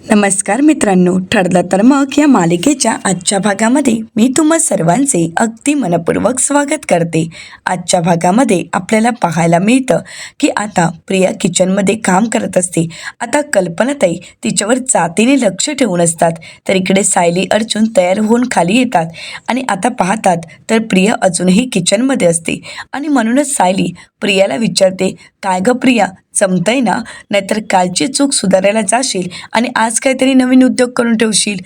नमस्कार मित्रांनो, ठरलं तर मग या मालिकेच्या आजच्या भागामध्ये मी तुम्हा सर्वांचे अगदी मनपूर्वक स्वागत करते. आजच्या भागामध्ये आपल्याला पाहायला मिळतं की आता प्रिया किचनमध्ये काम करत असते. आता कल्पनाताई तिच्यावर जातीने लक्ष ठेवून असतात, तर इकडे सायली अर्जुन तयार होऊन खाली येतात आणि आता पाहतात तर प्रिया अजूनही किचनमध्ये असते आणि म्हणूनच सायली प्रियाला विचारते, काय गं प्रिया, जमतंय ना? नाहीतर कालची चूक सुधारायला जाशील आणि आज काहीतरी नवीन उद्योग करून ठेवशील.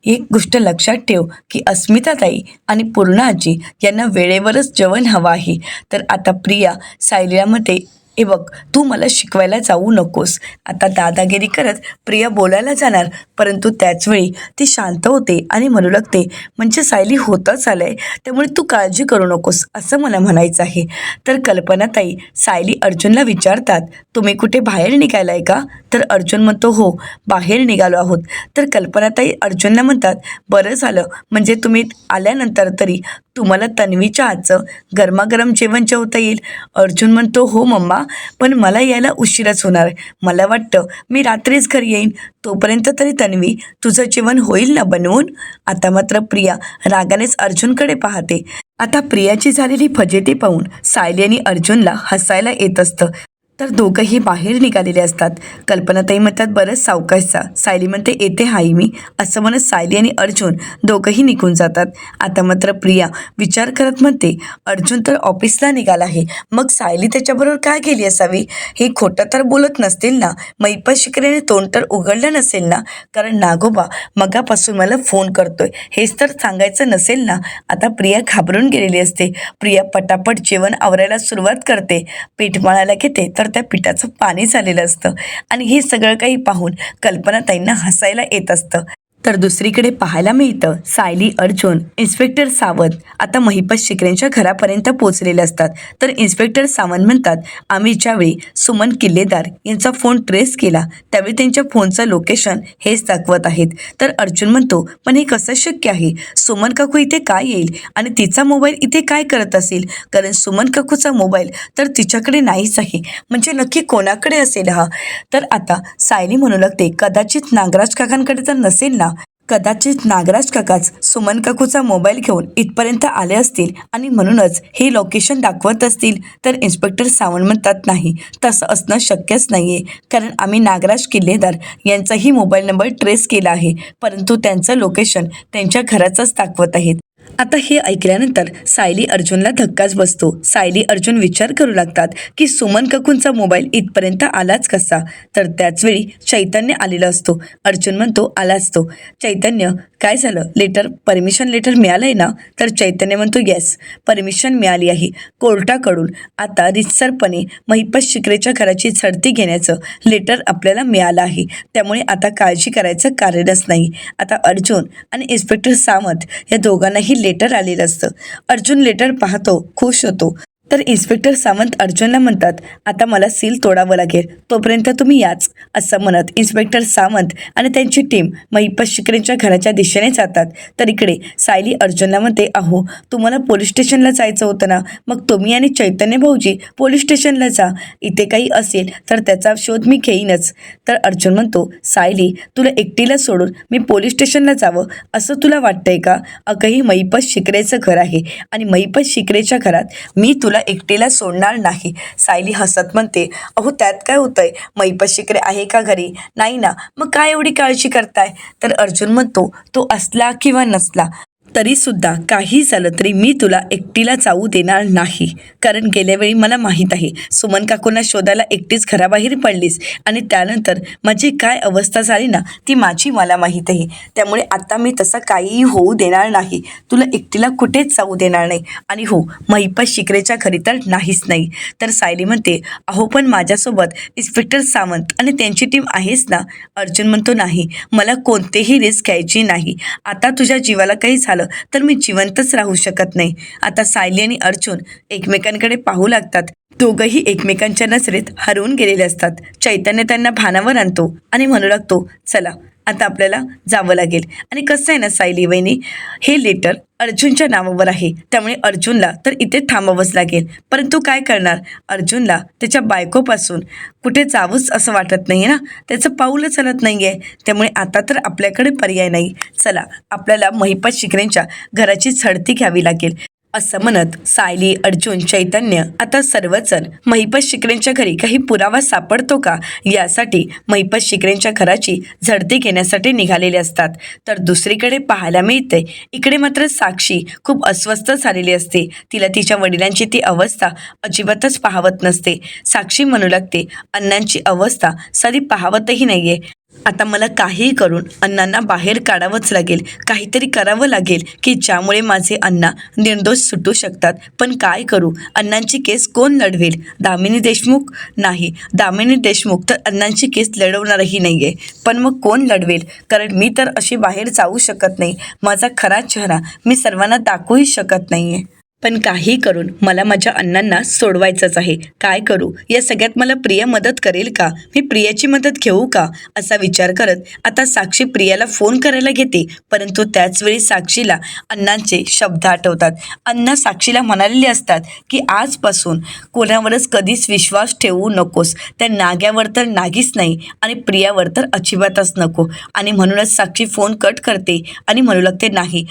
एक गोष्ट लक्षात ठेव की अस्मिताताई आणि पूर्णा आजी यांना वेळेवरच जेवण हवं आहे. तर आता प्रिया सायलीला म्हणते, हे बघ, तू मला शिकवायला जाऊ नकोस. आता दादागिरी करत प्रिया बोलायला जाणार, परंतु त्याचवेळी ती शांत होते आणि म्हणू लागते, म्हणजे सायली होतच आलंय, त्यामुळे तू काळजी करू नकोस असं मला म्हणायचं आहे. तर कल्पनाताई सायली अर्जुनला विचारतात, तुम्ही कुठे बाहेर निघालाय का? तर अर्जुन म्हणतो, हो, बाहेर निघालो आहोत. तर कल्पनाताई अर्जुनला म्हणतात, बरं झालं, म्हणजे तुम्ही आल्यानंतर तरी तुम्हाला तन्वीच्या हातचं गरमागरम जेवण जेवता येईल. अर्जुन म्हणतो, हो मम्मा, पण मला यायला उशीरच होणार. मला वाटतं मी रात्रीच घरी येईन, तोपर्यंत तरी तन्वी तुझं जेवण होईल ना बनवून? आता मात्र प्रिया रागानेच अर्जुनकडे पाहते. आता प्रियाची झालेली फजिती पाहून सायली आणि अर्जुनला हसायला येत असतं. तर दोघंही बाहेर निघालेले असतात. कल्पनाताई म्हणतात, बरंच सावकाशचा. सायली म्हणते, येते हाई मी, असं म्हणत सायली आणि अर्जुन दोघंही निघून जातात. आता मात्र प्रिया विचार करत म्हणते, अर्जुन तर ऑफिसला निघाला आहे, मग सायली त्याच्याबरोबर काय गेली असावी? हे खोटं तर बोलत नसतील ना? मैपत शिकरेने तोंड तर उघडलं नसेल ना? कारण नागोबा मगापासून मला फोन करतोय हेच तर सांगायचं नसेल ना? आता प्रिया घाबरून गेलेली असते. प्रिया पटापट जेवण आवरायला सुरुवात करते. पीठ मळायला घेते तर त्या पिठाचं पाणी झालेलं असतं आणि हे सगळं काही पाहून कल्पनाताईंना हसायला येत असतं. तर दुसरीकडे पाहायला मिळतं सायली अर्जुन इन्स्पेक्टर सावंत आता महिपत शिकरेंच्या घरापर्यंत पोहोचलेले असतात. तर इन्स्पेक्टर सावंत म्हणतात, आम्ही ज्यावेळी सुमन किल्लेदार यांचा फोन ट्रेस केला त्यावेळी त्यांच्या फोनचं लोकेशन हेच दाखवत आहेत. तर अर्जुन म्हणतो, पण हे कसं शक्य आहे? सुमन काकू इथे काय येईल आणि तिचा मोबाईल इथे काय करत असेल? कारण सुमन काकूचा मोबाईल तर तिच्याकडे नाहीच आहे, म्हणजे नक्की कोणाकडे असेल हा? तर आता सायली म्हणू लागते, कदाचित नागराज काकांकडे तर नसेल ना? कदाचित नागराज काकाच सुमन काकूचा मोबाईल घेऊन इथपर्यंत आले असतील आणि म्हणूनच हे लोकेशन दाखवत असतील. तर इन्स्पेक्टर सावंत म्हणतात, नाही, तसं असणं शक्यच नाही आहे, कारण आम्ही नागराज किल्लेदार यांचाही मोबाईल नंबर ट्रेस केला आहे, परंतु त्यांचं लोकेशन त्यांच्या घराचंच दाखवत आहेत. आता हे ऐकल्यानंतर सायली अर्जुनला धक्काच बसतो. सायली अर्जुन विचार करू लागतात की सुमन काकूंचा मोबाईल इथपर्यंत आलाच कसा? तर त्याचवेळी चैतन्य आलेला असतो. अर्जुन म्हणतो, आलाच तो. चैतन्य, काय झालं? परमिशन लेटर मिळालंय ना? तर चैतन्य म्हणतो, येस, परमिशन मिळाली आहे कोर्टाकडून. आता रितसरपणे महिपत शिकरेच्या घराची झडती घेण्याचं लेटर आपल्याला मिळालं आहे, त्यामुळे आता काळजी करायचं कारणच नाही. आता अर्जुन आणि इन्स्पेक्टर सावंत या दोघांनाही लेटर आलेलं असतं. अर्जुन लेटर पाहतो, खुश होतो. तर इन्स्पेक्टर सावंत अर्जुनला म्हणतात, आता मला सील तोडावं लागेल, तोपर्यंत तुम्ही याच. असं म्हणत इन्स्पेक्टर सावंत आणि त्यांची टीम महिपत शिकरेंच्या घराच्या दिशेने जातात. तर इकडे सायली अर्जुनला म्हणते, अहो, तुम्हाला पोलीस स्टेशनला जायचं होतं ना? मग तुम्ही आणि चैतन्य भाऊजी पोलीस स्टेशनला जा. इथे काही असेल तर त्याचा शोध मी घेईनच. तर अर्जुन म्हणतो, सायली, तुला एकटीला सोडून मी पोलीस स्टेशनला जावं असं तुला वाटतंय का? अगं, ही महिपत शिकरेचं घर आहे आणि महिपत शिकरेच्या घरात मी तुला एकटीला सोडणार नाही. सायली हसत म्हणते, अहो, त्यात काय होतंय? महिपत शिकरे आहे का घरी? नाही ना, मग काय एवढी काळजी करताय? तर अर्जुन म्हणतो, तो असला किंवा नसला तरीसुद्धा काही झालं तरी मी तुला एकटीला जाऊ देणार नाही, कारण गेल्या वेळी मला माहीत आहे सुमन काकूंना शोधायला एकटीच घराबाहेर पडलीस आणि त्यानंतर माझी काय अवस्था झाली ना, ती मला माहीत आहे. त्यामुळे आता मी तसं काहीही होऊ देणार नाही, तुला एकटीला कुठेच जाऊ देणार नाही. आणि हो, महिपत शिकरेच्या घरी तर नाहीच नाही. तर सायली म्हणते, अहो, पण माझ्यासोबत इन्स्पेक्टर सावंत आणि त्यांची टीम आहेच ना? अर्जुन म्हणतो, नाही, मला कोणतेही रिस्क घ्यायची नाही. आता तुझ्या जीवाला काही झालं तर मी जिवंतच राहू शकत नाही. आता सायली आणि अर्जुन एकमेकांकडे पाहू लागतात. दोघंही एकमेकांच्या नजरेत हरवून गेलेले असतात. चैतन्य त्यांना भानावर आणतो आणि म्हणू लागतो, चला आता आपल्याला जावं लागेल. आणि कसं आहे ना सायली वहिनी, हे लेटर अर्जुनच्या नावावर आहे, त्यामुळे अर्जुनला तर इथे थांबावंच लागेल. परंतु काय करणार, अर्जुनला त्याच्या बायकोपासून कुठे जावंच असं वाटत नाही ना, त्याचं पाऊलच चालत नाही आहे. त्यामुळे आता तर आपल्याकडे पर्याय नाही. चला, आपल्याला महिपत शिकरेंच्या घराची झडती घ्यावी लागेल. असं म्हणत सायली, अर्जुन, चैतन्य आता सर्वजण महिपत शिकरेंच्या घरी काही पुरावा सापडतो का यासाठी महिपत शिकरेंच्या घराची झडती घेण्यासाठी निघालेले असतात. तर दुसरीकडे पाहायला मिळते, इकडे मात्र साक्षी खूप अस्वस्थ झालेली असते. तिला तिच्या वडिलांची ती अवस्था अजिबातच पाहवत नसते. साक्षी म्हणू लागते, अण्णांची अवस्था साधी पाहवतही नाहीये. आता मला काहीही करून अण्णांना बाहेर काढावंच लागेल. काहीतरी करावं लागेल की ज्यामुळे माझे अण्णा निर्दोष सुटू शकतात. पण काय करू, अण्णांची केस कोण लढवेल? दामिनी देशमुख? नाही, दामिनी देशमुख तर अण्णांची केस लढवणारही नाही आहे. पण मग कोण लढवेल? कारण मी तर अशी बाहेर जाऊ शकत नाही. माझा खरा चेहरा मी सर्वांना दाखवूही शकत नाही आहे. पण काही करून मला माझ्या अण्णांना सोडवायचंच आहे. काय करू? या सगळ्यात मला प्रिया मदत करेल का? मी प्रियाची मदत घेऊ का? असा विचार करत आता साक्षी प्रियाला फोन करायला घेते. परंतु त्याचवेळी साक्षीला अण्णांचे शब्द आठवतात. अण्णा साक्षीला म्हणालेले असतात की आजपासून कोणावरच कधीच विश्वास ठेवू नकोस. त्या नाग्यावर तर नागीच नाही आणि प्रियावर तर अजिबातच नको. आणि म्हणूनच साक्षी फोन कट करते आणि म्हणू लागते, नाही,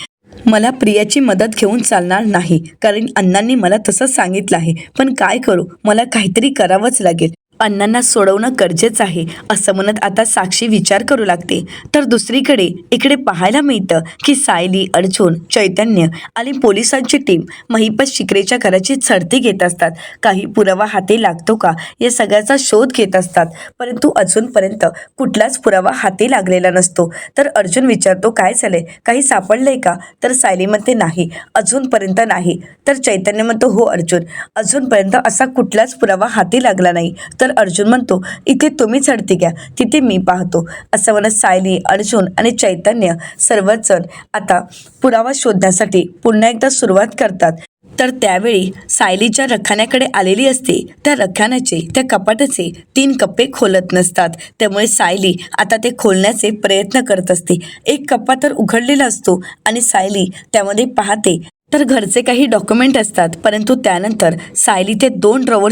मला प्रियाची मदत घेऊन चालणार नाही. कारण अण्णांनी मला तसं सांगितलं आहे. पण काय करू, मला काहीतरी करावंच लागेल. अण्णांना सोडवणं गरजेचं आहे. असं म्हणत आता साक्षी विचार करू लागते. तर दुसरीकडे इकडे पाहायला मिळतं की सायली, अर्जुन, चैतन्य आणि पोलिसांची टीम महिपत शिकरेच्या घराची झडती घेत असतात. काही पुरावा हाती लागतो का या सगळ्याचा शोध घेत असतात. परंतु अजूनपर्यंत कुठलाच पुरावा हाती लागलेला नसतो. तर अर्जुन विचारतो, काय झालंय, काही सापडलंय का? तर सायली म्हणते, नाही, अजूनपर्यंत नाही. तर चैतन्य म्हणतो, हो अर्जुन, अजूनपर्यंत असा कुठलाच पुरावा हाती लागला नाही. तर अर्जुन म्हणतो, इथे तुम्ही झडती घ्या, तिथे मी पाहतो. असं म्हणत सायली, अर्जुन आणि चैतन्य सर्वच जण आता पुरावा शोधण्यासाठी पुन्हा एकदा सुरुवात करतात. तर त्यावेळी सायलीच्या रखान्याकडे आलेली असते. त्या रखान्याचे, त्या कपाटाचे 3 कप्पे खोलत नसतात. त्यामुळे सायली आता ते खोलण्याचे प्रयत्न करत असते. एक कप्पा तर उघडलेला असतो आणि सायली त्यामध्ये पाहते तर घरचे काही डॉक्युमेंट असतात. परंतु त्यानंतर सायली ते 2 ड्रॉवर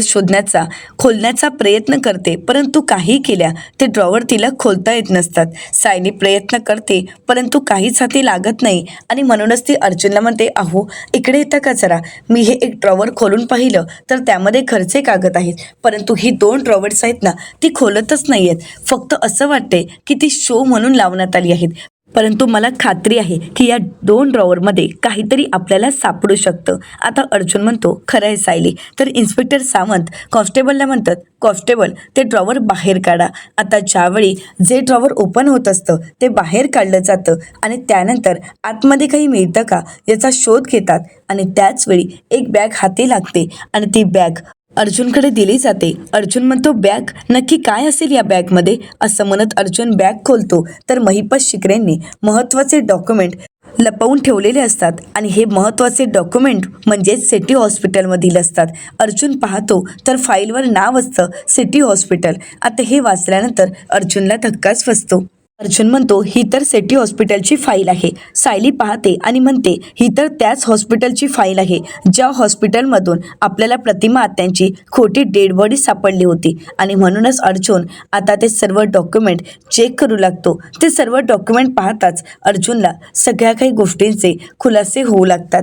खोलण्याचा प्रयत्न करते. परंतु काही केल्या ते ड्रॉवर तिला खोलता येत नसतात. सायली प्रयत्न करते परंतु काहीच हाती लागत नाही. आणि म्हणूनच ती अर्जुनला म्हणते, अहो इकडे येतं का जरा, मी हे एक ड्रॉवर खोलून पाहिलं तर त्यामध्ये घरचे कागद आहेत. परंतु ही 2 ड्रॉवर्स आहेत ना, ती खोलतच नाही आहेत. फक्त असं वाटते की ती शो म्हणून लावण्यात आली आहेत. परंतु मला खात्री आहे की या 2 ड्रॉवरमध्ये काहीतरी आपल्याला सापडू शकतं. आता अर्जुन म्हणतो, खरं आहे सायली. तर इन्स्पेक्टर सावंत कॉन्स्टेबलला म्हणतात, कॉन्स्टेबल ते ड्रॉवर बाहेर काढा. आता ज्यावेळी जे ड्रॉवर ओपन होत असतं ते बाहेर काढलं जातं आणि त्यानंतर आतमध्ये काही मिळतं का याचा शोध घेतात. आणि त्याचवेळी एक बॅग हाती लागते आणि ती बॅग अर्जुनकडे दिली जाते. अर्जुन म्हणतो, बॅग नक्की काय असेल या बॅगमध्ये? असं म्हणत अर्जुन बॅग खोलतो तर महिपत शिकरेंनी महत्त्वाचे डॉक्युमेंट लपवून ठेवलेले असतात. आणि हे महत्त्वाचे डॉक्युमेंट म्हणजे सिटी हॉस्पिटलमधील असतात. अर्जुन पाहतो तर फाईलवर नाव असतं सिटी हॉस्पिटल. आता हे वाचल्यानंतर अर्जुनला धक्काच बसतो. अर्जुन म्हणतो, ही तर सिटी हॉस्पिटलची फाईल आहे. सायली पाहते आणि म्हणते, ही तर त्याच हॉस्पिटलची फाईल आहे ज्या हॉस्पिटलमधून आपल्याला प्रतिमा आत्यांची खोटी डेड बॉडी सापडली होती. आणि म्हणूनच अर्जुन आता ते सर्व डॉक्युमेंट चेक करू लागतो. ते सर्व डॉक्युमेंट पाहताच अर्जुनला सगळ्या काही गोष्टींचे खुलासे होऊ लागतात.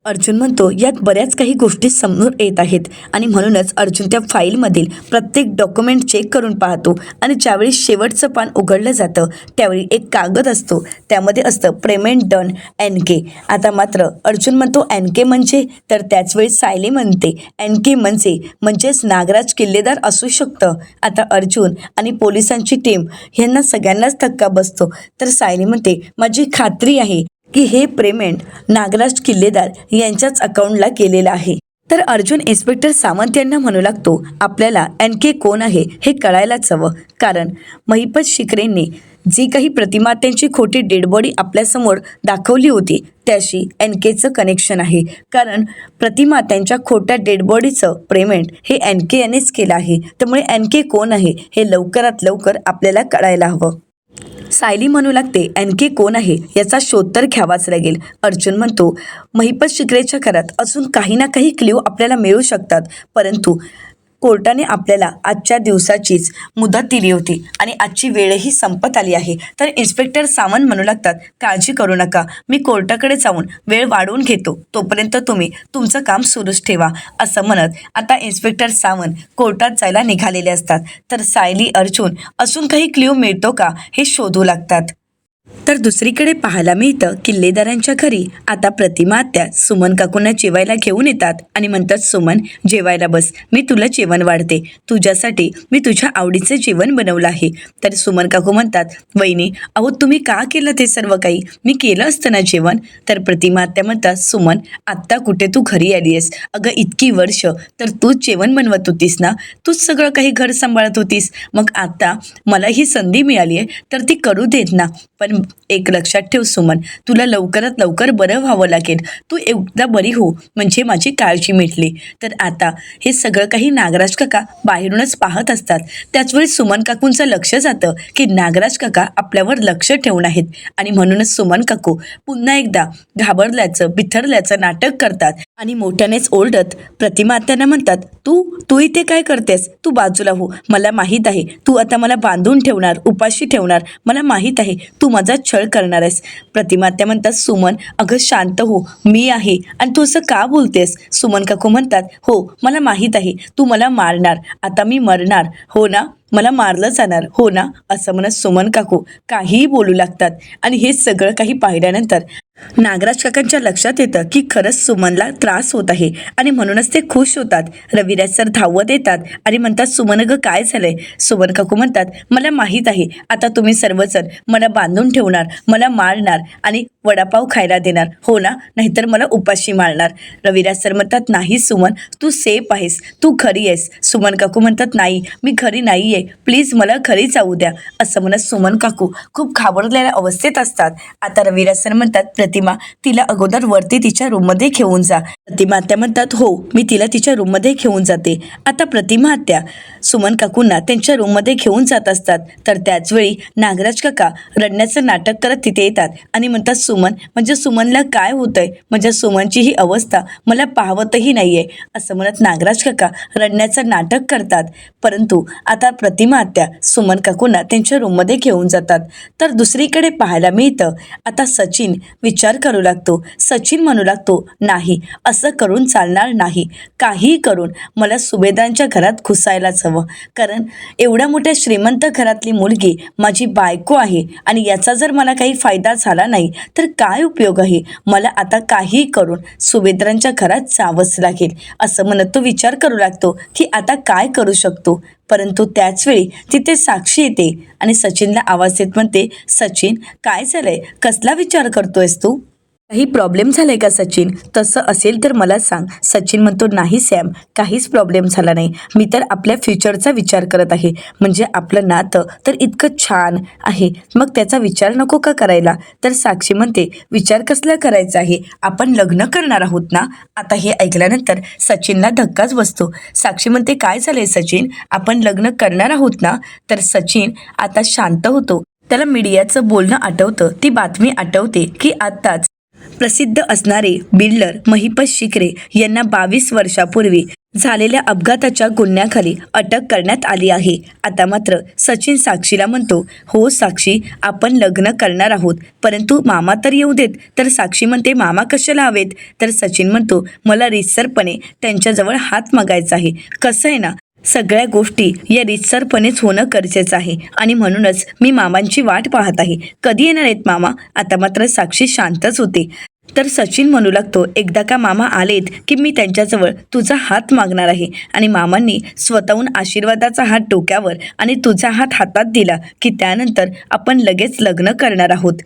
अर्जुन म्हणतो, यात बऱ्याच काही गोष्टी समोर येत आहेत. आणि म्हणूनच अर्जुन त्या फाईलमधील प्रत्येक डॉक्युमेंट चेक करून पाहतो. आणि ज्यावेळी शेवटचं पान उघडलं जातं त्यावेळी एक कागद असतो, त्यामध्ये असतं पेमेंट डन NK. आता मात्र अर्जुन म्हणतो, NK म्हणजे? तर त्याचवेळी सायली म्हणते, NK म्हणजेच नागराज किल्लेदार असू शकतं. आता अर्जुन आणि पोलिसांची टीम यांना सगळ्यांनाच धक्का बसतो. तर सायली म्हणते, माझी खात्री आहे की हे पेमेंट नागराज किल्लेदार यांच्याच अकाउंटला गेलेलं आहे. तर अर्जुन इन्स्पेक्टर सावंत यांना म्हणू लागतो, आपल्याला NK कोण आहे हे कळायलाच हवं. कारण महिपत शिकरेंनी जी काही प्रतिमा त्यांची खोटी डेड बॉडी आपल्यासमोर दाखवली होती त्याशी NKचं कनेक्शन आहे. कारण प्रतिमा त्यांच्या खोट्या डेड बॉडीचं पेमेंट हे NK यानेच केलं आहे. त्यामुळे NK कोण आहे हे लवकरात लवकर आपल्याला कळायला हवं. सायली म्हणू लागते, आणखी कोण आहे याचा शोध तर घ्यावाच लागेल. अर्जुन म्हणतो, महिपत शिकरेच्या घरात अजून काही ना काही क्ल्यू आपल्याला मिळू शकतात, परंतु कोर्टाने आपल्याला आजच्या दिवसाचीच मुदत दिली होती आणि आजची वेळही संपत आली आहे. तर इन्स्पेक्टर सावंत म्हणू लागतात, काळजी करू नका, मी कोर्टाकडे जाऊन वेळ वाढवून घेतो, तोपर्यंत तुम्ही तुमचं काम सुरूच ठेवा. असं म्हणत आता इन्स्पेक्टर सावंत कोर्टात जायला निघालेले असतात. तर सायली अर्जुन अजून काही क्ल्यू मिळतो का हे शोधू लागतात. तर दुसरीकडे पाहायला मिळतं, किल्लेदारांच्या घरी आता प्रतिमा आत्या सुमन काकूंना जेवायला घेऊन येतात आणि म्हणतात, सुमन जेवायला बस, मी तुला जेवण वाढते, तुझ्यासाठी मी तुझ्या आवडीचं जेवण बनवलं आहे. तर सुमन काकू म्हणतात, वहिनी अहो तुम्ही का केलं ते सर्व काही, मी केलं असतं ना जेवण. तर प्रतिमा आत्या म्हणतात, सुमन आत्ता कुठे तू घरी आली आहेस, अगं इतकी वर्ष तर तूच जेवण बनवत होतीस ना, तूच सगळं काही घर सांभाळत होतीस, मग आता मला ही संधी मिळाली आहे तर ती करू देत ना. पण एक लक्षात ठेव सुमन, तुला लवकरात लवकर बरं व्हावं लागेल, तू एकदा बरी हो म्हणजे माझी काळजी मिटली. तर आता हे सगळं काही नागराज काका बाहेरूनच पाहत असतात. त्याचवेळी सुमन काकूंचं लक्ष जातं की नागराज काका आपल्यावर लक्ष ठेवून आहेत आणि म्हणूनच सुमन काकू पुन्हा एकदा घाबरल्याचं बिथरल्याचं नाटक करतात आणि मोठ्यानेच ओरडत प्रतिमा आत्यांना म्हणतात, तू इथे काय करतेस, तू बाजूला हो, मला माहीत आहे तू आता मला बांधून ठेवणार, उपाशी ठेवणार, मला माहीत आहे तू माझा छळ करणार आहेस. प्रतिमा आत्या म्हणतात, सुमन अगं शांत हो, मी आहे आणि तू असं का बोलतेस. सुमन काकू म्हणतात, हो मला माहीत आहे तू मला मारणार, आता मी मरणार हो ना, मला मारलं जाणार हो ना. असं म्हणत सुमन काकू काहीही बोलू लागतात आणि हे सगळं काही पाहिल्यानंतर नागराज काकांच्या लक्षात येतं की खरंच सुमनला त्रास होत आहे आणि म्हणूनच ते खुश होतात. रविराज सर धावत येतात आणि म्हणतात, सुमन अगं काय झालंय. सुमन काकू म्हणतात, मला माहीत आहे आता तुम्ही सर्वजण मला बांधून ठेवणार, मला मारणार आणि वडापाव खायला देणार हो ना, नाहीतर मला उपाशी मारणार. रविराज सर म्हणतात, नाही सुमन तू सेफ आहेस, तू घरी आहेस. सुमन काकू म्हणतात, नाही मी घरी नाही आहे, प्लीज मला घरी जाऊ द्या. असं म्हणत सुमन काकू खूप घाबरलेल्या अवस्थेत असतात. आता रविराज सर म्हणतात, प्रतिमा तिला अगोदर वरती तिच्या रूममध्ये घेऊन जा. प्रतिमा आत्या म्हणतात, हो मी तिला तिच्या रूममध्ये घेऊन जाते. आता प्रतिमा आत्या सुमन काकूंना त्यांच्या रूममध्ये घेऊन जात असतात. तर त्याचवेळी नागराज काका रडण्याचं नाटक करत तिथे येतात आणि म्हणतात, सुमन म्हणजे सुमनला काय होतंय, म्हणजे सुमनची ही अवस्था मला पाहवतही नाहीये. असं म्हणत नागराज काका रडण्याचं नाटक करतात. परंतु आता प्रतिमा आत्या सुमन काकूंना त्यांच्या रूममध्ये घेऊन जातात. तर दुसरीकडे पाहायला मिळतं, आता सचिन विचार करू लागतो. सचिन म्हणू लागतो, नाही असं करून चालणार नाही, काहीही करून मला सुभेदारांच्या घरात घुसायलाच हवं, कारण एवढ्या मोठ्या श्रीमंत घरातली मुलगी माझी बायको आहे आणि याचा जर मला काही फायदा झाला नाही तर काय उपयोग आहे, मला आता काहीही करून सुभेदारांच्या घरात जावंच लागेल. असं म्हणत तो विचार करू लागतो की आता काय करू शकतो. परंतु त्याचवेळी तिथे साक्षी येते आणि सचिनला आवाज देत म्हणते, सचिन काय झालंय, कसला विचार करतोयस तू, काही प्रॉब्लेम झालाय का सचिन, तसं असेल तर मला सांग. सचिन म्हणतो, नाही सॅम काहीच प्रॉब्लेम झाला नाही, मी तर आपल्या फ्युचरचा विचार करत आहे, म्हणजे आपलं नातं तर इतकं छान आहे, मग त्याचा विचार नको का करायला. तर साक्षी म्हणते, विचार कसला करायचा आहे, आपण लग्न करणार आहोत ना. आता हे ऐकल्यानंतर सचिनला धक्काच बसतो. साक्षी म्हणते, काय झालंय सचिन, आपण लग्न करणार आहोत ना. तर सचिन आता शांत होतो. त्याला मीडियाचं बोलणं आठवतं, ती बातमी आठवते की आत्ताच प्रसिद्ध असणारे बिल्डर महिपत शिकरे यांना 22 वर्षापूर्वी झालेल्या अपघाताच्या गुन्ह्याखाली अटक करण्यात आली आहे. आता मात्र सचिन साक्षीला म्हणतो, हो साक्षी आपण लग्न करणार आहोत, परंतु मामा तर येऊ देत. तर साक्षी म्हणते, मामा कशाला हवेत. तर सचिन म्हणतो, मला रीतसरपणे त्यांच्याजवळ हात मागायचा आहे. कसं आहे ना, सगळ्या गोष्टी या रीतसरपणेच होणं गरजेचं आहे आणि म्हणूनच मी मामांची वाट पाहत आहे, कधी येणार आहेत मामा. आता मात्र साक्षी शांतच होते. तर सचिन म्हणू लागतो, एकदा का मामा आलेत की मी त्यांच्याजवळ तुझा हात मागणार आहे आणि मामांनी स्वतःहून आशीर्वादाचा हात डोक्यावर आणि तुझा हात हातात दिला की त्यानंतर आपण लगेच लग्न करणार आहोत.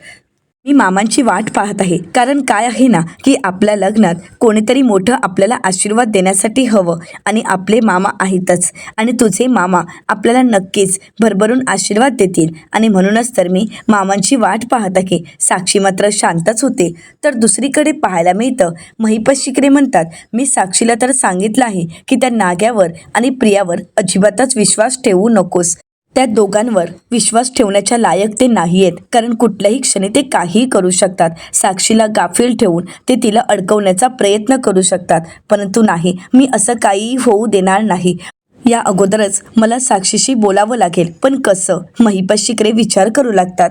मी मामांची वाट पाहत आहे, कारण काय आहे ना की आपल्या लग्नात कोणीतरी मोठं आपल्याला आशीर्वाद देण्यासाठी हवं आणि आपले मामा आहेतच आणि तुझे मामा आपल्याला नक्कीच भरभरून आशीर्वाद देतील आणि म्हणूनच तर मी मामांची वाट पाहत आहे. साक्षी मात्र शांतच होते. तर दुसरीकडे पाहायला मिळतं, महिपत शिकरे म्हणतात, मी साक्षीला तर सांगितलं आहे की त्या नाग्यावर आणि प्रियावर अजिबातच विश्वास ठेवू नकोस. त्या दोघांवर विश्वास ठेवण्याच्या लायक ते नाही आहेत, कारण कुठल्याही क्षणी ते काहीही करू शकतात. साक्षीला गाफील ठेवून ते तिला अडकवण्याचा प्रयत्न करू शकतात, परंतु नाही, मी असं काहीही होऊ देणार नाही. या अगोदरच मला साक्षीशी बोलावं लागेल, पण कसं? महिपत शिकरे विचार करू लागतात.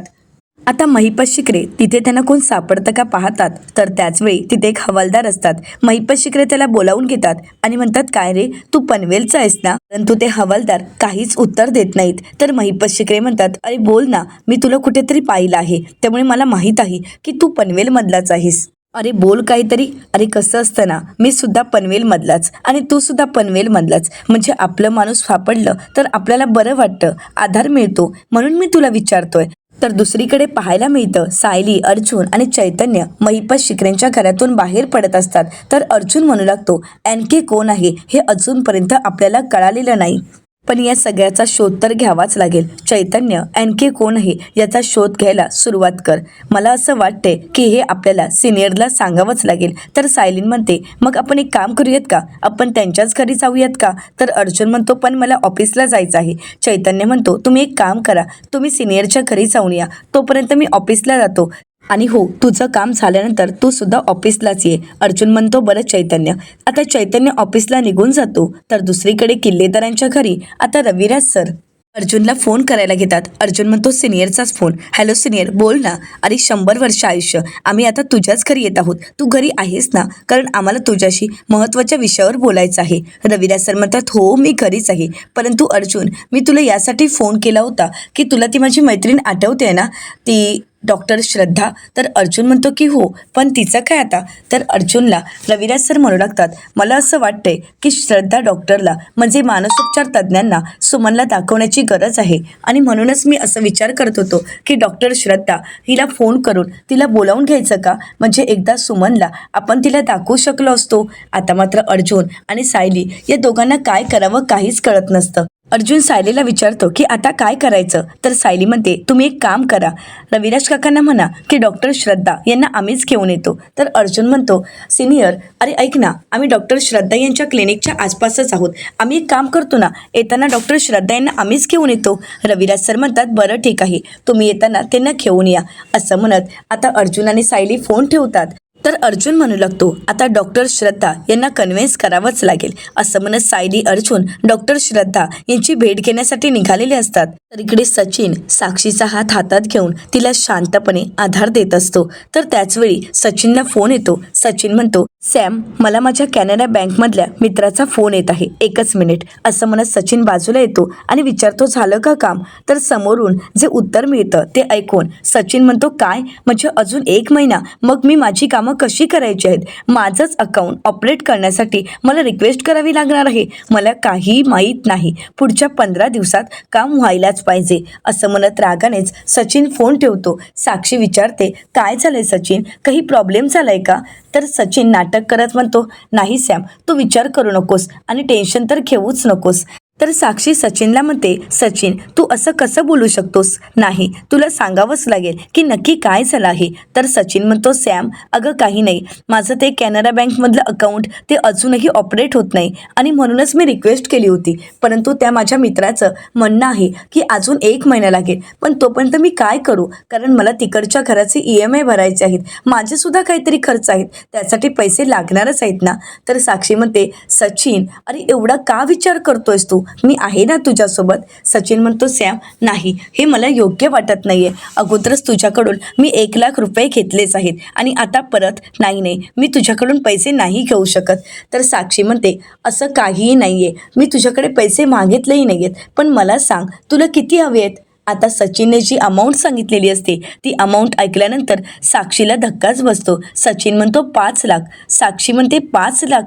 आता महिपत शिकरे तिथे त्यांना कोण सापडतं का पाहतात, तर त्याचवेळी तिथे एक हवालदार असतात. महिपत शिकरे त्याला बोलावून घेतात आणि म्हणतात, काय रे, तू पनवेलचा आहेस ना? परंतु ते हवालदार काहीच उत्तर देत नाहीत. तर महिपत शिकरे म्हणतात, अरे बोल ना, मी तुला कुठेतरी पाहिलं आहे, त्यामुळे मला माहीत आहे की तू पनवेलमधलाच आहेस. अरे बोल काहीतरी. अरे कसं असतं ना, मी सुद्धा पनवेलमधलाच आणि तू सुद्धा पनवेलमधलाच, म्हणजे आपलं माणूस सापडलं तर आपल्याला बरं वाटतं, आधार मिळतो, म्हणून मी तुला विचारतोय. तर दुसरीकडे पाहायला मिळतं, सायली, अर्जुन आणि चैतन्य महिपत शिकरेंच्या घरातून बाहेर पडत असतात. तर अर्जुन म्हणू लागतो, एनके कोण आहे हे अजूनपर्यंत आपल्याला कळालेलं नाही, पण या सगळ्याचा शोध तर घ्यावाच लागेल. चैतन्य, एनके कोण आहे याचा शोध घ्यायला सुरुवात कर. मला असं वाटतंय की हे आपल्याला सिनियरला सांगावंच लागेल. तर सायलीन म्हणते, मग आपण एक काम करूयात का, आपण त्यांच्याच घरी जाऊयात का? तर अर्जुन म्हणतो, पण मला ऑफिसला जायचं आहे. चैतन्य म्हणतो, तुम्ही एक काम करा, तुम्ही सिनियरच्या घरी जाऊन या, तोपर्यंत मी ऑफिसला जातो. आणि हो, तुझं काम झाल्यानंतर तू सुद्धा ऑफिसलाच ये. अर्जुन म्हणतो, बरं चैतन्य. आता चैतन्य ऑफिसला निघून जातो. तर दुसरीकडे किल्लेदारांच्या घरी आता रविराज सर अर्जुनला फोन करायला घेतात. अर्जुन म्हणतो, सिनियरचाच फोन. हॅलो सिनियर, बोल ना. अरे 100 वर्ष आयुष्य, आम्ही आता तुझ्याच घरी येत आहोत, तू घरी आहेस ना? कारण आम्हाला तुझ्याशी महत्त्वाच्या विषयावर बोलायचं आहे. रविराज सर म्हणतात, हो मी घरीच आहे, परंतु अर्जुन, मी तुला यासाठी फोन केला होता की तुला ती माझी मैत्रीण आठवते ना, ती डॉक्टर श्रद्धा? तर अर्जुन म्हणतो की हो, पण तिचं काय आता? तर अर्जुनला रविराज सर म्हणू लागतात, मला असं वाटतंय की श्रद्धा डॉक्टरला म्हणजे मानसोपचार तज्ज्ञांना सुमनला दाखवण्याची गरज आहे, आणि म्हणूनच मी असं विचार करत होतो की डॉक्टर श्रद्धा हिला फोन करून तिला बोलावून घ्यायचं का, म्हणजे एकदा सुमनला आपण तिला दाखवू शकलो असतो. आता मात्र अर्जुन आणि सायली या दोघांना काय करावं काहीच कळत नसतं. अर्जुन सायलीला विचारतो की आता काय करायचं? तर सायली म्हणते, तुम्ही एक काम करा, रविराज काकांना म्हणा की डॉक्टर श्रद्धा यांना आम्हीच घेऊन येतो. तर अर्जुन म्हणतो, सिनियर, अरे ऐक ना, आम्ही डॉक्टर श्रद्धा यांच्या क्लिनिकच्या आसपासच आहोत, आम्ही एक काम करतो ना, येताना डॉक्टर श्रद्धा यांना आम्हीच घेऊन येतो. रविराज सर म्हणतात, बरं ठीक आहे, तुम्ही येताना त्यांना घेऊन या. असं म्हणत आता अर्जुन आणि सायली फोन ठेवतात. तर अर्जुन म्हणू लागतो, आता डॉक्टर श्रद्धा यांना कन्व्हिन्स करावंच लागेल. असं म्हणत सायली, अर्जुन डॉक्टर श्रद्धा यांची भेट घेण्यासाठी निघालेले असतात. तर इकडे सचिन साक्षीचा हात हातात घेऊन तिला शांतपणे आधार देत असतो. तर त्याचवेळी सचिनला फोन येतो. सचिन म्हणतो, सॅम, मला माझ्या कॅनरा बँकमधल्या मित्राचा फोन येत आहे, एकच मिनिट. असं म्हणत सचिन बाजूला येतो आणि विचारतो, झालं का काम? तर समोरून जे उत्तर मिळतं ते ऐकून सचिन म्हणतो, काय म्हणजे अजून 1 महिना? मग मी माझी कामं कशी करायची आहेत? माझंच अकाउंट ऑपरेट करण्यासाठी मला रिक्वेस्ट करावी लागणार आहे? मला काही माहीत नाही, पुढच्या 15 दिवसात काम व्हायलाच पाहिजे. असं म्हणत रागानेच सचिन फोन ठेवतो. साक्षी विचारते, काय झालंय सचिन, काही प्रॉब्लेम झालाय का? तर सचिन नाटक करत म्हणतो, नाही सॅम, तू विचार करू नकोस आणि टेन्शन तर घेऊच नकोस. तर साक्षी सचिनला म्हणते, सचिन तू असं कसं बोलू शकतोस? नाही, तुला सांगावंच लागेल की नक्की काय झालं आहे. तर सचिन म्हणतो, सॅम अगं काही नाही, माझं ते कॅनरा बँकमधलं अकाउंट ते अजूनही ऑपरेट होत नाही आणि म्हणूनच मी रिक्वेस्ट केली होती, परंतु त्या माझ्या मित्राचं म्हणणं आहे की अजून 1 महिना लागेल, पण तोपर्यंत मी काय करू, कारण मला तिकडच्या घराचे EMI भरायचे आहेत, माझेसुद्धा काहीतरी खर्च आहेत, त्यासाठी पैसे लागणारच आहेत ना. तर साक्षी म्हणते, सचिन अरे एवढा का विचार करतोयस तू, मी आहे ना तुझ्यासोबत. सचिन म्हणतो, सॅम नाही, हे मला योग्य वाटत नाहीये, अगोदरच तुझ्याकडून मी 1 लाख रुपये घेतलेच आहेत आणि आता परत नाही, मी तुझ्याकडून पैसे नाही घेऊ शकत. तर साक्षी म्हणते, असं काहीही नाहीये, मी तुझ्याकडे पैसे मागितलेही नाहीयेत, पण मला सांग तुला किती हवे आहेत? आता सचिनने जी अमाऊंट सांगितलेली असते ती अमाऊंट ऐकल्यानंतर साक्षीला धक्काच बसतो. सचिन म्हणतो, 5 लाख. साक्षी म्हणते, 5 लाख?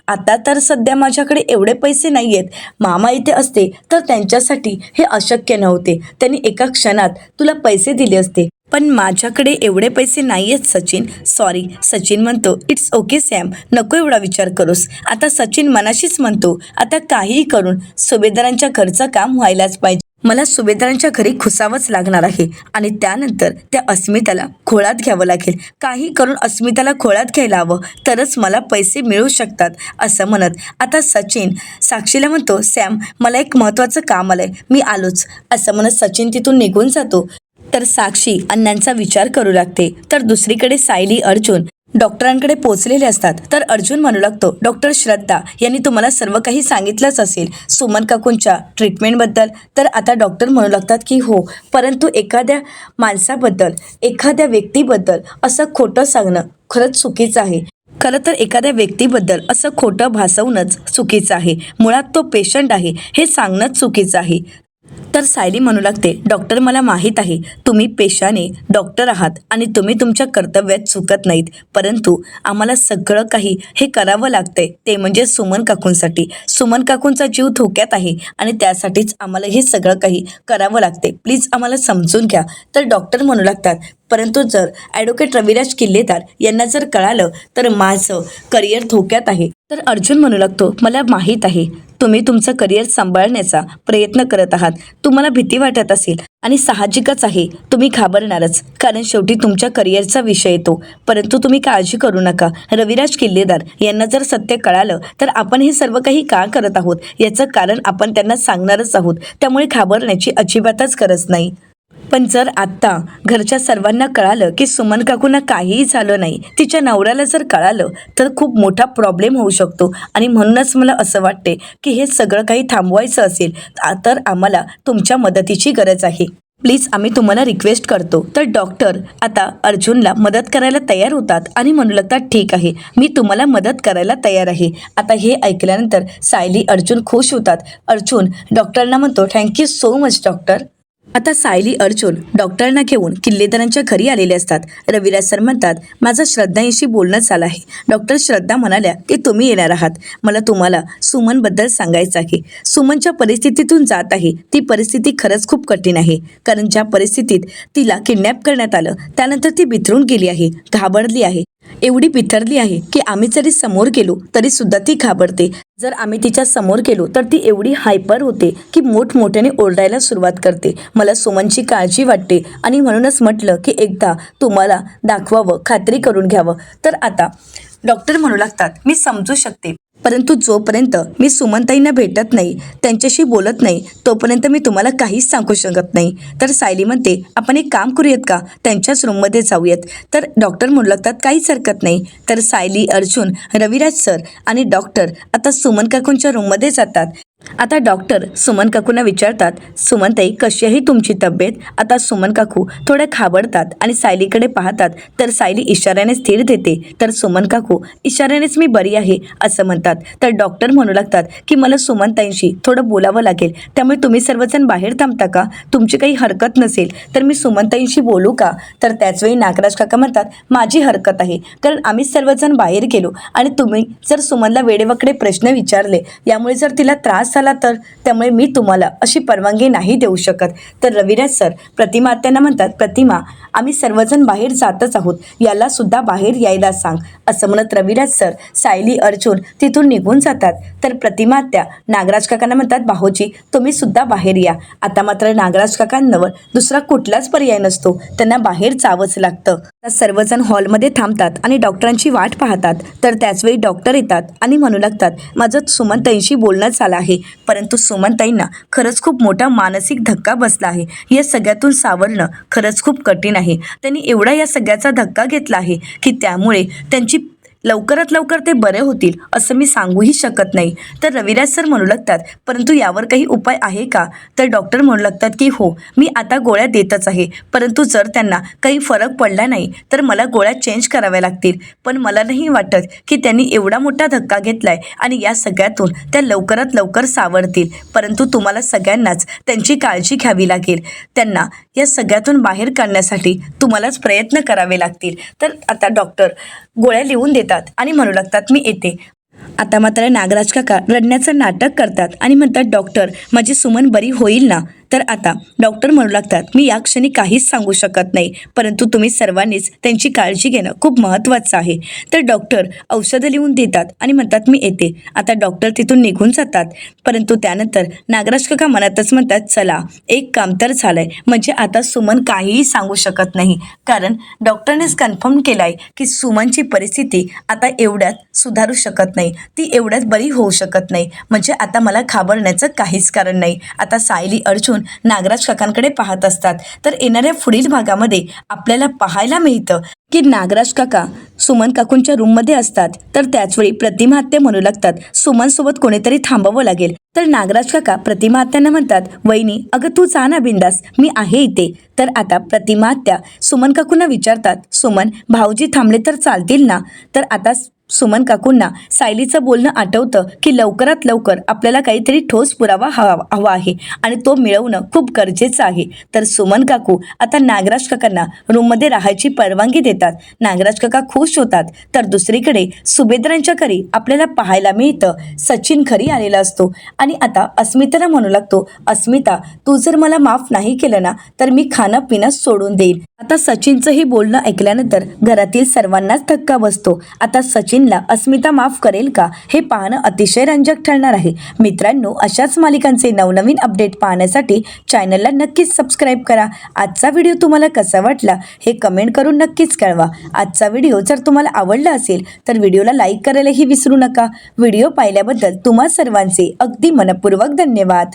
आता तर सध्या माझ्याकडे एवढे पैसे नाही आहेत, मामा इथे असते तर त्यांच्यासाठी हे अशक्य नव्हते, त्यांनी एका क्षणात तुला पैसे दिले असते, पण माझ्याकडे एवढे पैसे नाही आहेत सचिन, सॉरी. सचिन म्हणतो, इट्स ओके सॅम, नको एवढा विचार करूस. आता सचिन मनाशीच म्हणतो, आता काहीही करून सुभेदारांच्या घरचं काम व्हायलाच पाहिजे. मला सुभेदारांच्या घरी घुसावंच लागणार आहे आणि त्यानंतर त्या अस्मिताला खोळात घ्यावं लागेल. काही करून अस्मिताला खोळात घ्यायला हवं, तरच मला पैसे मिळू शकतात असं म्हणत आता सचिन साक्षीला म्हणतो, सॅम मला एक महत्त्वाचं काम आलंय, मी आलोच असं म्हणत सचिन तिथून निघून जातो. तर साक्षी अण्णांचा विचार करू लागते. तर दुसरीकडे सायली अर्जुन डॉक्टरांकडे पोहोचलेले असतात. तर अर्जुन म्हणू लागतो, डॉक्टर श्रद्धा यांनी तुम्हाला सर्व काही सांगितलंच असेल सुमन काकूंच्या ट्रीटमेंटबद्दल. तर आता डॉक्टर म्हणू लागतात की हो, परंतु एखाद्या माणसाबद्दल एखाद्या व्यक्तीबद्दल असं खोटं सांगणं खरंच चुकीचं आहे. खरं तर एखाद्या व्यक्तीबद्दल असं खोटं भासवणंच चुकीचं आहे. मुळात तो पेशंट आहे हे सांगणंच चुकीचं आहे. तर सायली म्हणू लागते, डॉक्टर मला माहीत आहे तुम्ही पेशाने डॉक्टर आहात आणि तुम्ही तुमच्या कर्तव्यात चुकत नाहीत, परंतु आम्हाला सगळं काही हे करावं लागतंय ते म्हणजे सुमन काकूंसाठी. सुमन काकूंचा जीव धोक्यात आहे आणि त्यासाठीच आम्हाला हे सगळं काही करावं लागते. प्लीज आम्हाला समजून घ्या. तर डॉक्टर म्हणू लागतात, परंतु जर ॲडव्होकेट रविराज किल्लेदार यांना जर कळालं तर माझं करिअर धोक्यात आहे. तर अर्जुन म्हणू लागतो, मला माहीत आहे तुम्ही तुमचं करिअर सांभाळण्याचा प्रयत्न करत आहात. तुम्हाला भीती वाटत असेल आणि साहजिकच आहे, तुम्ही घाबरणारच, कारण शेवटी तुमच्या करिअरचा विषय येतो. परंतु तुम्ही काळजी करू नका. रविराज किल्लेदार यांना जर सत्य कळालं तर आपण हे सर्व काही का करत आहोत याचं कारण आपण त्यांना सांगणारच आहोत. त्यामुळे घाबरण्याची अजिबातच गरज नाही. पण जर आत्ता घरच्या सर्वांना कळालं की सुमन काकूंना काहीही झालं नाही, तिच्या नवऱ्याला जर कळालं तर खूप मोठा प्रॉब्लेम होऊ शकतो. आणि म्हणूनच मला असं वाटते की हे सगळं काही थांबवायचं असेल तर आम्हाला तुमच्या मदतीची गरज आहे. प्लीज आम्ही तुम्हाला रिक्वेस्ट करतो. तर डॉक्टर आता अर्जुनला मदत करायला तयार होतात आणि म्हणू लागतात, ठीक आहे मी तुम्हाला मदत करायला तयार आहे. आता हे ऐकल्यानंतर सायली अर्जुन खुश होतात. अर्जुन डॉक्टरांना म्हणतो, थँक्यू सो मच डॉक्टर. आता सायली अर्जुन डॉक्टरांना घेऊन किल्लेदारांच्या घरी आलेले असतात. रविराज सर म्हणतात, माझं श्रद्धांशी बोलणं झालं आहे. डॉक्टर श्रद्धा म्हणाल्या की तुम्ही येणार आहात. मला तुम्हाला सुमनबद्दल सांगायचं आहे. सुमनच्या परिस्थितीतून जात आहे. ती परिस्थिती खरंच खूप कठीण आहे, कारण ज्या परिस्थितीत तिला किडनॅप करण्यात आलं त्यानंतर ती बिथरून गेली आहे, घाबरली आहे, एवढी बिथरली आहे की आम्ही जरी समोर गेलो तरी सुद्धा ती घाबरते. जर आम्ही तिच्या समोर गेलो तर ती एवढी हायपर होते की मोठमोठ्याने ओरडायला सुरुवात करते. मला सुमनची काळजी वाटते आणि म्हणूनच म्हटलं की एकदा तुम्हाला दाखवावं, खात्री करून घ्यावं. तर आता डॉक्टर म्हणू लागतात, मी समजू शकते, परंतु जोपर्यंत मी सुमनताईंना भेटत नाही, त्यांच्याशी बोलत नाही, तोपर्यंत मी तुम्हाला काहीच सांगू शकत नाही. तर सायली म्हणते, आपण एक काम करूयात का, त्यांच्याच रूममध्ये जाऊयात. तर डॉक्टर म्हणू लागतात, काहीच हरकत नाही. तर सायली अर्जुन रविराज सर आणि डॉक्टर आता सुमन काकूंच्या रूममध्ये जातात. आता डॉक्टर सुमन काकूंना विचारतात, सुमनताई कशी आहे तुमची तब्येत. आता सुमन काकू थोड्या घाबरतात आणि सायलीकडे पाहतात. तर सायली इशाऱ्याने स्थिर देते. तर सुमन काकू इशाऱ्यानेच मी बरी आहे असं म्हणतात. तर डॉक्टर म्हणू लागतात की मला सुमनताईंशी थोडं बोलावं लागेल, त्यामुळे तुम्ही सर्वजण बाहेर थांबता का, तुमची काही हरकत नसेल तर मी सुमनताईंशी बोलू का. तर त्याचवेळी नागराज काका म्हणतात, माझी हरकत आहे, कारण आम्ही सर्वजण बाहेर गेलो आणि तुम्ही जर सुमनला वेडेवाकडे प्रश्न विचारले, यामुळे जर तिला त्रास झाला तर त्यामुळे मी तुम्हाला अशी परवानगी नाही देऊ शकत. तर रविराज सर प्रतिमा त्यांना म्हणतात, प्रतिमा आम्ही सर्वजण बाहेर जातच आहोत, याला सुद्धा बाहेर यायला सांग असं म्हणत रविराज सर सायली अर्जुन तिथून निघून जातात. तर प्रतिमा त्या नागराज काकांना म्हणतात, भाऊजी तुम्ही सुद्धा बाहेर या. आता मात्र नागराज काकांवर दुसरा कुठलाच पर्याय नसतो, त्यांना बाहेर जावंच लागतं. सर्वजण हॉलमध्ये थांबतात आणि डॉक्टरांची वाट पाहतात. तर त्याचवेळी डॉक्टर येतात आणि म्हणू लागतात, माझं सुमनताईंशी बोलणं झालं आहे, परंतु सुमनताईंना खरंच खूप मोठा मानसिक धक्का बसला आहे. या सगळ्यातून सावरणं खरंच खूप कठीण आहे. त्यांनी एवढा या सगळ्याचा धक्का घेतला आहे की त्यामुळे त्यांची लवकरात लवकर ते बरे होतील असं मी सांगूही शकत नाही. तर रविराज सर म्हणू लागतात, परंतु यावर काही उपाय आहे का. तर डॉक्टर म्हणू लागतात की हो, मी आता गोळ्या देतच आहे, परंतु जर त्यांना काही फरक पडला नाही तर मला गोळ्या चेंज कराव्या लागतील. पण मला नाही वाटत की त्यांनी एवढा मोठा धक्का घेतलाय आणि या सगळ्यातून त्या लवकरात लवकर सावरतील. परंतु तुम्हाला सगळ्यांनाच त्यांची काळजी घ्यावी लागेल. त्यांना या सगळ्यातून बाहेर काढण्यासाठी तुम्हालाच प्रयत्न करावे लागतील. तर आता डॉक्टर गोळ्या लिहून देतात आणि म्हणू लागतात, मी येते. आता मात्र नागराज काका रडण्याचं नाटक करतात आणि म्हणतात, डॉक्टर माझी सुमन बरी होईल ना. तर आता डॉक्टर म्हणू लागतात, मी या क्षणी काहीच सांगू शकत नाही, परंतु तुम्ही सर्वांनीच त्यांची काळजी घेणं खूप महत्त्वाचं आहे. तर डॉक्टर औषधं लिहून देतात आणि म्हणतात, मी येते. आता डॉक्टर तिथून निघून जातात, परंतु त्यानंतर नागराज काका मनातच म्हणतात, चला एक काम तर झालंय, म्हणजे आता सुमन काहीही सांगू शकत नाही. कारण डॉक्टरनेच कन्फर्म केलं आहे की सुमनची परिस्थिती आता एवढ्यात सुधारू शकत नाही, ती एवढ्यात बरी होऊ शकत नाही. म्हणजे आता मला घाबरण्याचं काहीच कारण नाही. आता सायली अर्जुन नागराज काकांकडे पाहत असतात. तर येणाऱ्या पुढील भागामध्ये आपल्याला पाहायला मिळतं की नागराज काका सुमन काकूंच्या रूममध्ये असतात. तर त्याचवेळी प्रतिमा आत्या म्हणू लागतात, सुमनसोबत कोणीतरी थांबावं लागेल. तर नागराज काका प्रतिमा आत्यांना म्हणतात, वहिनी अगं तू जा ना बिंदास, मी आहे इथे. तर आता प्रतिमा आत्या सुमन काकूंना विचारतात, सुमन भाऊजी थांबले तर चालतील ना? तर आता सुमन काकूंना सायलीचं बोलणं आठवतं की लवकरात लवकर आपल्याला काहीतरी ठोस पुरावा हवा आहे आणि तो मिळवणं खूप गरजेचं आहे. तर सुमन काकू आता नागराज काकांना रूममध्ये राहायची परवानगी देतात. नागराज काका खुश होतात. तर दुसरीकडे सुभेद्रांच्या घरी आपल्याला पाहायला मिळतं सचिन घरी आलेला असतो आणि आता अस्मिताला म्हणू लागतो, अस्मिता तू जर मला माफ नाही केलं ना तर मी खाणं पिणं सोडून देईन. आता सचिनचं हे बोलणं ऐकल्यानंतर घरातील सर्वांनाच धक्का बसतो. आता सचिनला अस्मिता माफ करेल का हे पाहणं अतिशय रंजक ठरणार आहे. मित्रांनो, अशाच मालिकांचे नवनवीन अपडेट पाहण्यासाठी चॅनलला नक्कीच सबस्क्राईब करा. आजचा व्हिडिओ तुम्हाला कसा वाटला हे कमेंट करून नक्कीच कळवा. आजचा व्हिडिओ जर तुम्हाला आवडला असेल तर व्हिडिओला लाईक करायलाही विसरू नका. व्हिडिओ पाहिल्याबद्दल तुम्हा सर्वांचे अगदी मनपूर्वक धन्यवाद.